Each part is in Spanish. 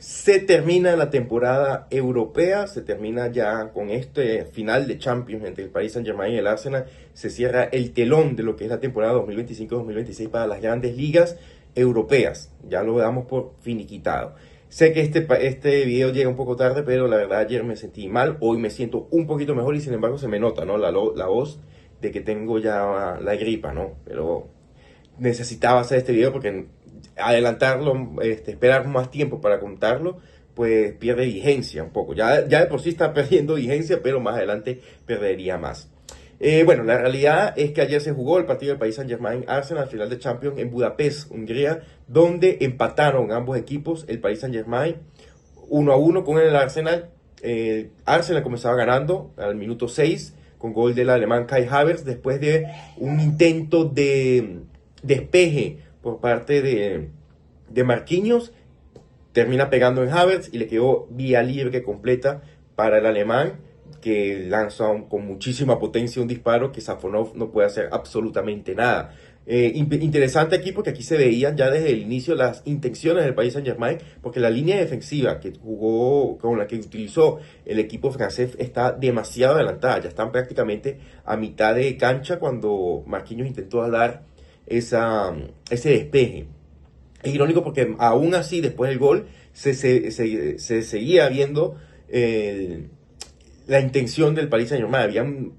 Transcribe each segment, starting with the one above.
Se termina la temporada europea, se termina ya con este final de Champions entre el Paris Saint-Germain y el Arsenal. Se cierra el telón de lo que es la temporada 2025-2026 para las grandes ligas europeas. Ya lo damos por finiquitado. Sé que este video llega un poco tarde, pero la verdad ayer me sentí mal. Hoy me siento un poquito mejor y sin embargo se me nota, ¿no? La voz de que tengo ya la gripa, ¿no? Pero necesitaba hacer este video porque adelantarlo, esperar más tiempo para contarlo, pues pierde vigencia un poco. Ya de por sí está perdiendo vigencia, pero más adelante perdería más. Bueno, la realidad es que ayer se jugó el partido del Paris Saint-Germain-Arsenal, final de Champions en Budapest, Hungría, donde empataron ambos equipos, el Paris Saint-Germain 1-1 con el Arsenal. Arsenal comenzaba ganando al minuto 6 con gol del alemán Kai Havertz después de un intento de despeje por parte de Marquinhos. Termina pegando en Havertz y le quedó vía libre completa para el alemán, que lanza con muchísima potencia un disparo que Safonov no puede hacer absolutamente nada. Interesante aquí porque aquí se veían ya desde el inicio las intenciones del Paris Saint-Germain, porque la línea defensiva que jugó, con la que utilizó el equipo francés está demasiado adelantada. Ya están prácticamente a mitad de cancha cuando Marquinhos intentó dar ese despeje. Es irónico porque aún así, después del gol, se seguía viendo la intención del Paris Saint-Germain. Habían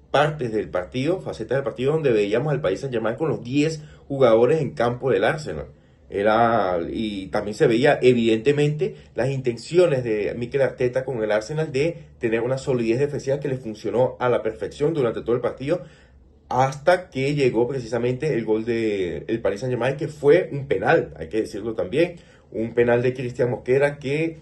partes del partido, facetas del partido, donde veíamos al Paris Saint-Germain con los 10 jugadores en campo del Arsenal. Y también se veía evidentemente las intenciones de Mikel Arteta con el Arsenal de tener una solidez defensiva que le funcionó a la perfección durante todo el partido, hasta que llegó precisamente el gol del Paris Saint-Germain, que fue un penal, hay que decirlo también, un penal de Cristian Mosquera que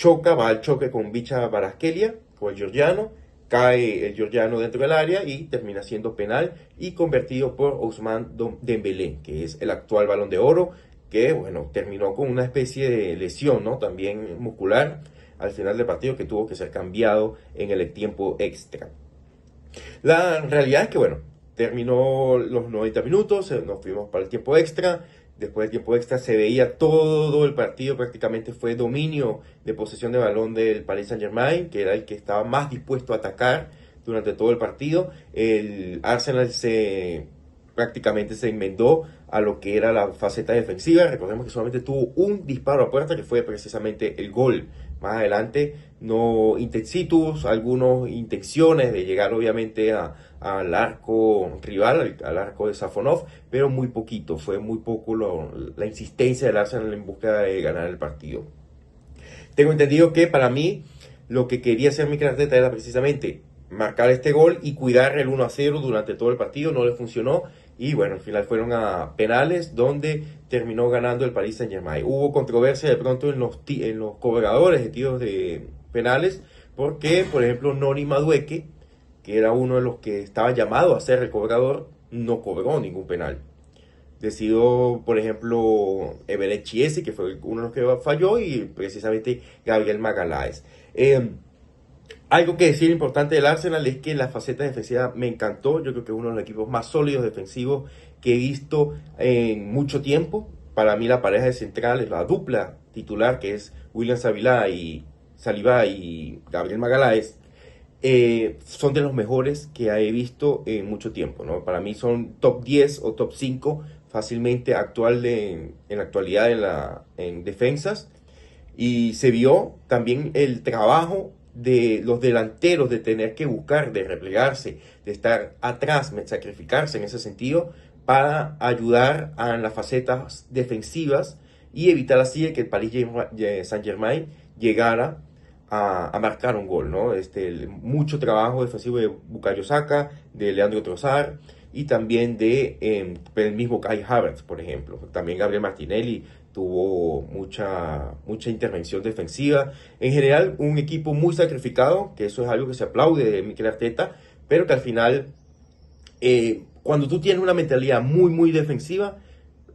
va al choque con Bicha Baraskelia, con el georgiano, cae el georgiano dentro del área y termina siendo penal y convertido por Ousmane Dembélé, que es el actual Balón de Oro, que bueno, terminó con una especie de lesión, ¿no? También muscular al final del partido, que tuvo que ser cambiado en el tiempo extra. La realidad es que bueno, terminó los 90 minutos, nos fuimos para el tiempo extra. Después del tiempo extra se veía todo el partido, prácticamente fue dominio de posesión de balón del Paris Saint-Germain, que era el que estaba más dispuesto a atacar durante todo el partido. El Arsenal prácticamente se enmendó a lo que era la faceta defensiva. Recordemos que solamente tuvo un disparo a puerta, que fue precisamente el gol. Más adelante, no intensitus, algunas intenciones de llegar obviamente al arco rival, al arco de Safonov, pero muy poquito, fue muy poco la insistencia del Arsenal en busca de ganar el partido. Tengo entendido que para mí lo que quería hacer Mikel Arteta era precisamente marcar este gol y cuidar el 1-0 durante todo el partido. No le funcionó y bueno, al final fueron a penales, donde terminó ganando el Paris Saint-Germain. Hubo controversia de pronto en los cobradores de tiros de penales, porque por ejemplo Noni Madueke, que era uno de los que estaba llamado a ser el cobrador, no cobró ningún penal. Decidió, por ejemplo, Everett Chiesi, que fue uno de los que falló, y precisamente Gabriel Magalhaes. Algo que decir importante del Arsenal es que la faceta defensiva me encantó. Yo creo que es uno de los equipos más sólidos defensivos que he visto en mucho tiempo. Para mí la pareja de centrales, la dupla titular, que es William Saliba y Gabriel Magalhaes, son de los mejores que he visto en mucho tiempo, ¿no? Para mí son top 10 o top 5 fácilmente en la actualidad en defensas. Y se vio también el trabajo de los delanteros, de tener que buscar, de replegarse, de estar atrás, de sacrificarse en ese sentido para ayudar a las facetas defensivas y evitar así que el Paris Saint-Germain llegara a marcar un gol, ¿no? Mucho trabajo defensivo de Bukayo Saka, de Leandro Trossard y también de el mismo Kai Havertz, por ejemplo. También Gabriel Martinelli tuvo mucha intervención defensiva. En general, un equipo muy sacrificado, que eso es algo que se aplaude de Mikel Arteta, pero que al final, cuando tú tienes una mentalidad muy defensiva,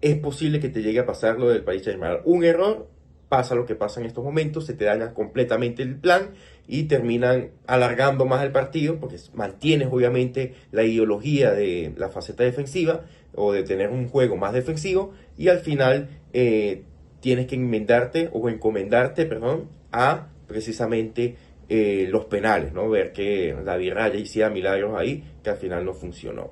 es posible que te llegue a pasar lo del Paris Saint-Germain. Un error, pasa lo que pasa en estos momentos, se te daña completamente el plan y terminan alargando más el partido, porque mantienes obviamente la ideología de la faceta defensiva o de tener un juego más defensivo, y al final tienes que encomendarte, perdón, a precisamente los penales, ¿no? Ver que David Raya hiciera milagros ahí, que al final no funcionó.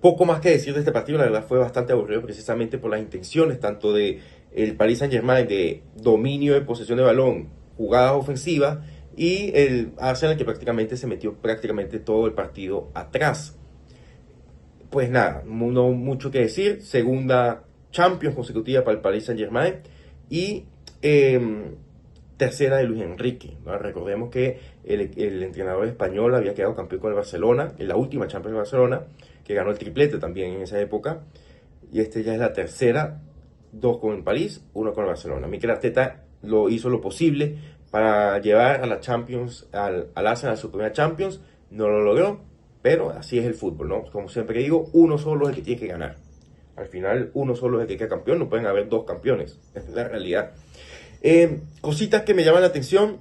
Poco más que decir de este partido, la verdad fue bastante aburrido precisamente por las intenciones tanto de el Paris Saint-Germain de dominio de posesión de balón, jugadas ofensivas, y el Arsenal que prácticamente se metió prácticamente todo el partido atrás. Pues nada, no mucho que decir. Segunda Champions consecutiva para el Paris Saint-Germain y tercera de Luis Enrique, ¿no? Recordemos que el entrenador español había quedado campeón con el Barcelona en la última Champions de Barcelona, que ganó el triplete también en esa época, y este ya es la tercera, 2 con el París, 1 con el Barcelona. Mikel Arteta hizo lo posible para llevar a la Champions, al Arsenal a su primera Champions, no lo logró, pero así es el fútbol, ¿no? Como siempre digo, uno solo es el que tiene que ganar. Al final, uno solo es el que queda campeón, no pueden haber 2 campeones, es la realidad. Cositas que me llaman la atención,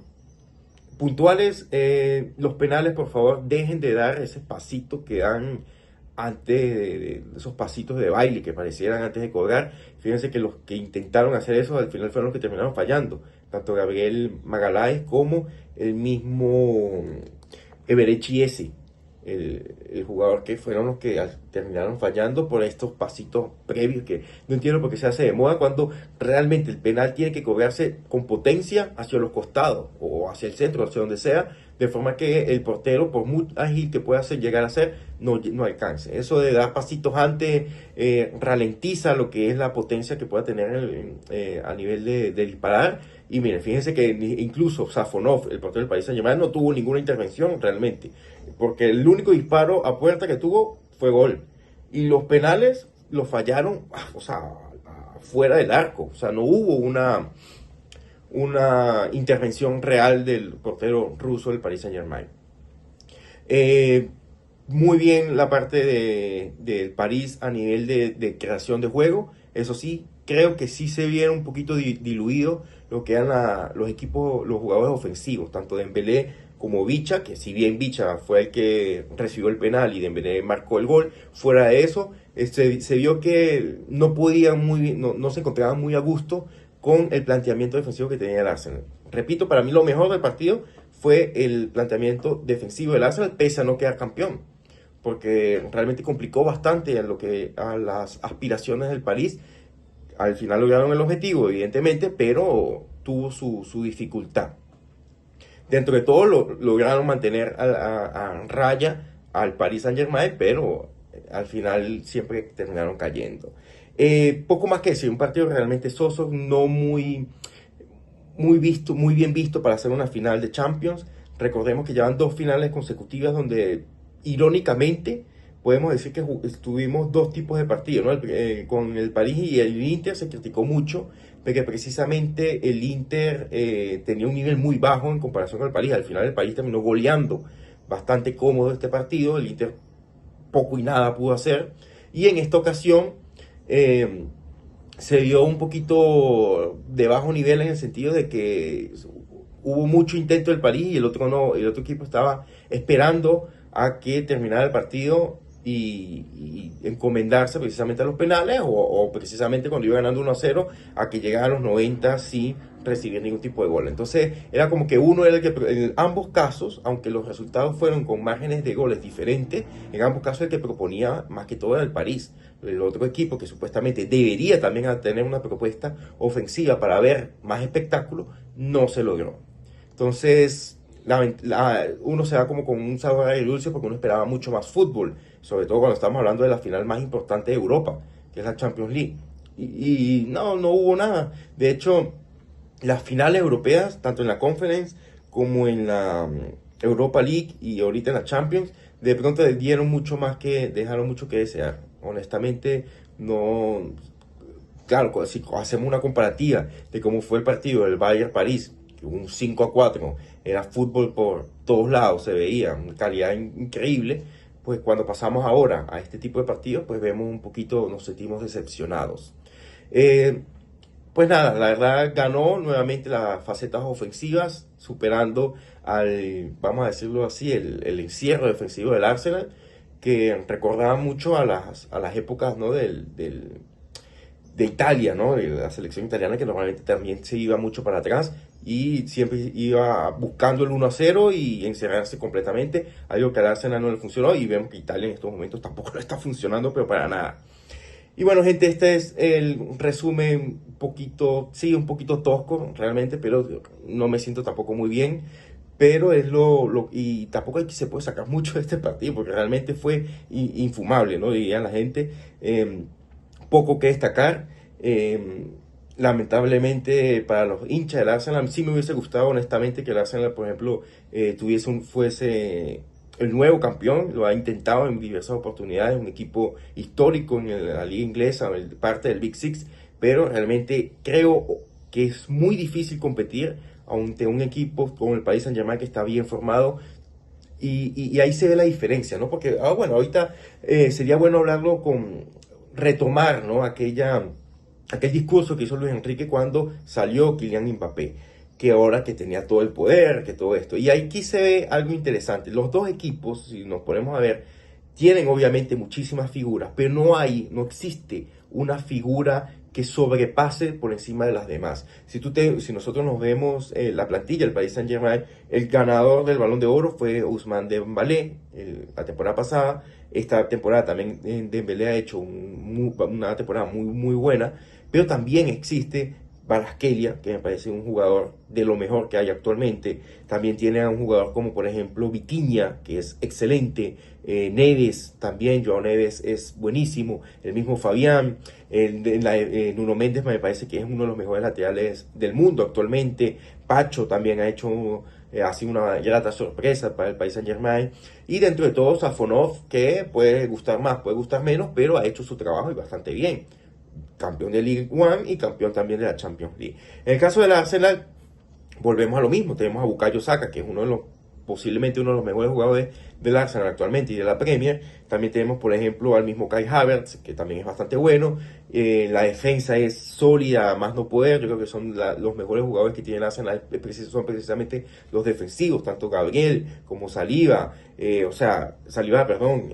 puntuales, los penales, por favor, dejen de dar ese pasito que dan antes de esos pasitos de baile que parecieran antes de colgar. Fíjense que los que intentaron hacer eso al final fueron los que terminaron fallando, tanto Gabriel Magaláes como el mismo Eberechi ese, el jugador, que fueron los que terminaron fallando por estos pasitos previos que no entiendo por qué se hace de moda cuando realmente el penal tiene que cobrarse con potencia hacia los costados o hacia el centro, hacia donde sea, de forma que el portero, por muy ágil que pueda llegar a ser, no alcance. Eso de dar pasitos antes ralentiza lo que es la potencia que pueda tener a nivel de disparar. Y miren, fíjense que incluso Safonov, el portero del Paris Saint-Germain, no tuvo ninguna intervención realmente, porque el único disparo a puerta que tuvo fue gol. Y los penales los fallaron, o sea, fuera del arco. O sea, no hubo una intervención real del portero ruso del Paris Saint-Germain. Muy bien la parte del París a nivel de creación de juego. Eso sí, creo que sí se vieron un poquito diluido lo que eran los equipos, los jugadores ofensivos, tanto Dembélé como Vicha, que si bien Vicha fue el que recibió el penal y Dembélé marcó el gol, fuera de eso, se vio que no podían muy bien, no se encontraban muy a gusto con el planteamiento defensivo que tenía el Arsenal. Repito, para mí lo mejor del partido fue el planteamiento defensivo del Arsenal, pese a no quedar campeón, porque realmente complicó bastante a las aspiraciones del París. Al final lograron el objetivo, evidentemente, pero tuvo su dificultad. Dentro de todo lograron mantener a raya al Paris Saint-Germain, pero al final siempre terminaron cayendo. Poco más que decir, un partido realmente soso, no muy bien visto para hacer una final de Champions. Recordemos que llevan 2 finales consecutivas donde, irónicamente, podemos decir que tuvimos 2 tipos de partidos, ¿no? Con el París y el Inter se criticó mucho, porque precisamente el Inter tenía un nivel muy bajo en comparación con el París. Al final el París terminó goleando bastante cómodo este partido, el Inter poco y nada pudo hacer, y en esta ocasión se dio un poquito de bajo nivel en el sentido de que hubo mucho intento del París y el otro no, el otro equipo estaba esperando a que terminara el partido y encomendarse precisamente a los penales o precisamente cuando iba ganando 1-0 a que llegara a los 90 sin recibir ningún tipo de gol. Entonces era como que uno era el que, en ambos casos, aunque los resultados fueron con márgenes de goles diferentes, en ambos casos el que proponía más que todo era el París. El otro equipo que supuestamente debería también tener una propuesta ofensiva para ver más espectáculo, no se logró. Entonces uno se va como con un sabor agridulce porque uno esperaba mucho más fútbol, sobre todo cuando estamos hablando de la final más importante de Europa, que es la Champions League. Y no hubo nada. De hecho, las finales europeas, tanto en la Conference como en la Europa League y ahorita en la Champions, de pronto dejaron mucho que desear. Honestamente, no. Claro, si hacemos una comparativa de cómo fue el partido del Bayern-París, un 5-4, era fútbol por todos lados, se veía, una calidad increíble, pues cuando pasamos ahora a este tipo de partidos, pues vemos un poquito, nos sentimos decepcionados. Pues nada, la verdad ganó nuevamente las facetas ofensivas, superando vamos a decirlo así, el encierro defensivo del Arsenal, que recordaba mucho a las épocas, ¿no? de Italia, ¿no? De la selección italiana, que normalmente también se iba mucho para atrás y siempre iba buscando el 1-0 y encerrarse completamente, algo que al Arsenal no le funcionó, y vemos que Italia en estos momentos tampoco lo está funcionando, pero para nada. Y bueno, gente, este es el resumen un poquito, sí, un poquito tosco realmente, pero no me siento tampoco muy bien. Pero es y tampoco se puede sacar mucho de este partido, porque realmente fue infumable, ¿no? Dirían la gente. Poco que destacar. Lamentablemente para los hinchas del Arsenal, sí me hubiese gustado honestamente que el Arsenal, por ejemplo, fuese el nuevo campeón. Lo ha intentado en diversas oportunidades, un equipo histórico en la liga inglesa, parte del Big Six, pero realmente creo que es muy difícil competir ante un equipo como el Paris Saint-Germain, que está bien formado. Y ahí se ve la diferencia, ¿no? Porque, bueno, ahorita sería bueno hablarlo retomar, ¿no? Aquel discurso que hizo Luis Enrique cuando salió Kylian Mbappé, que ahora que tenía todo el poder, que todo esto. Y aquí se ve algo interesante. Los dos equipos, si nos ponemos a ver, tienen obviamente muchísimas figuras, pero no existe una figura que sobrepase por encima de las demás. Si nosotros nos vemos la plantilla del Paris Saint-Germain, el ganador del Balón de Oro fue Ousmane Dembélé la temporada pasada. Esta temporada también Dembélé ha hecho una temporada muy, muy buena, pero también existe Kvaratskhelia, que me parece un jugador de lo mejor que hay actualmente. También tiene a un jugador como por ejemplo Vitinha, que es excelente. Neves también, Joao Neves es buenísimo. El mismo Fabián. Nuno Méndez me parece que es uno de los mejores laterales del mundo actualmente. Pacho también ha sido una grata sorpresa para el Paris Saint-Germain. Y dentro de todo, Safonov, que puede gustar más, puede gustar menos, pero ha hecho su trabajo y bastante bien. Campeón de Ligue 1 y campeón también de la Champions League. En el caso del Arsenal, volvemos a lo mismo. Tenemos a Bukayo Saka, que es posiblemente uno de los mejores jugadores del Arsenal actualmente y de la Premier. También tenemos, por ejemplo, al mismo Kai Havertz, que también es bastante bueno. La defensa es sólida, a más no poder. Yo creo que son los mejores jugadores que tiene el Arsenal, son precisamente los defensivos, tanto Gabriel como Saliba. Saliba, perdón.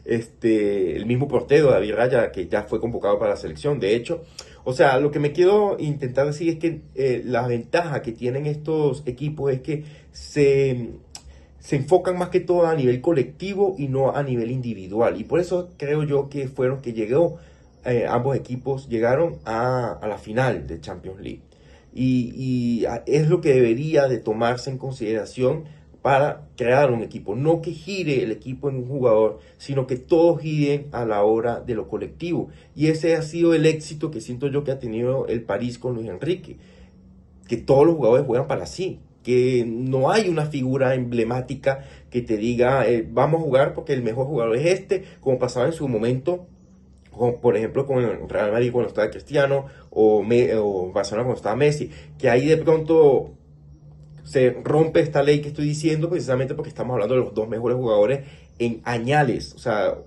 El mismo portero, David Raya, que ya fue convocado para la selección, de hecho. O sea, lo que me quiero intentar decir es que la ventaja que tienen estos equipos es que se enfocan más que todo a nivel colectivo y no a nivel individual. Y por eso creo yo que fueron que ambos equipos llegaron a la final de Champions League. Y es lo que debería de tomarse en consideración para crear un equipo. No que gire el equipo en un jugador, sino que todos giren a la hora de lo colectivo. Y ese ha sido el éxito que siento yo que ha tenido el París con Luis Enrique. Que todos los jugadores juegan para sí. Que no hay una figura emblemática que te diga, vamos a jugar porque el mejor jugador es este, como pasaba en su momento, por ejemplo con el Real Madrid cuando estaba Cristiano, o Barcelona cuando estaba Messi, que ahí de pronto se rompe esta ley que estoy diciendo, precisamente porque estamos hablando de los dos mejores jugadores en añales. O sea,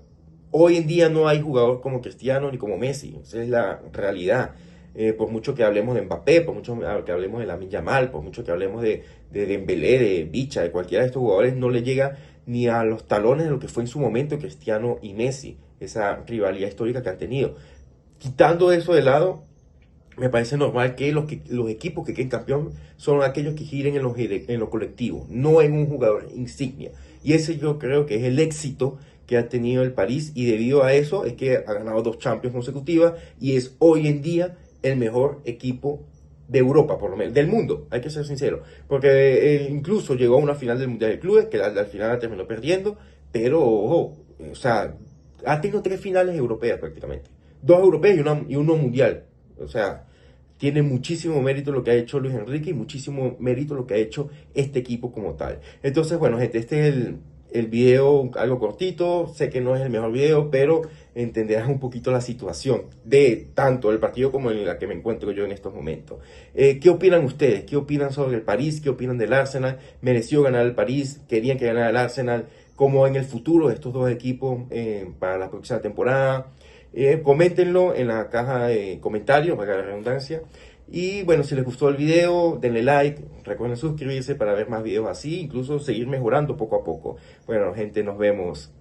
hoy en día no hay jugador como Cristiano ni como Messi. Esa es la realidad. Por mucho que hablemos de Mbappé, por mucho que hablemos de Lamine Yamal, por mucho que hablemos de Dembélé, de Bicha, de cualquiera de estos jugadores, no le llega ni a los talones de lo que fue en su momento Cristiano y Messi, esa rivalidad histórica que han tenido. Quitando eso de lado, me parece normal que los equipos que queden campeón son aquellos que giren en lo colectivo, no en un jugador insignia. Y ese yo creo que es el éxito que ha tenido el París, y debido a eso es que ha ganado 2 Champions consecutivas y es hoy en día el mejor equipo de Europa, por lo menos, del mundo, hay que ser sincero, porque incluso llegó a una final del Mundial de Clubes, que al final la terminó perdiendo, pero, ojo, o sea, ha tenido 3 finales europeas prácticamente, 2 europeas y uno mundial. O sea, tiene muchísimo mérito lo que ha hecho Luis Enrique y muchísimo mérito lo que ha hecho este equipo como tal. Entonces, bueno, gente, este es el video algo cortito. Sé que no es el mejor video, pero entenderás un poquito la situación de tanto el partido como en la que me encuentro yo en estos momentos. ¿Qué opinan ustedes? ¿Qué opinan sobre el París? ¿Qué opinan del Arsenal? ¿Mereció ganar el París? ¿Querían que ganara el Arsenal? ¿Cómo en el futuro de estos dos equipos para la próxima temporada? Coméntenlo en la caja de comentarios, para la redundancia. Y bueno, si les gustó el video, denle like, recuerden suscribirse para ver más videos así, incluso seguir mejorando poco a poco. Bueno, gente, nos vemos.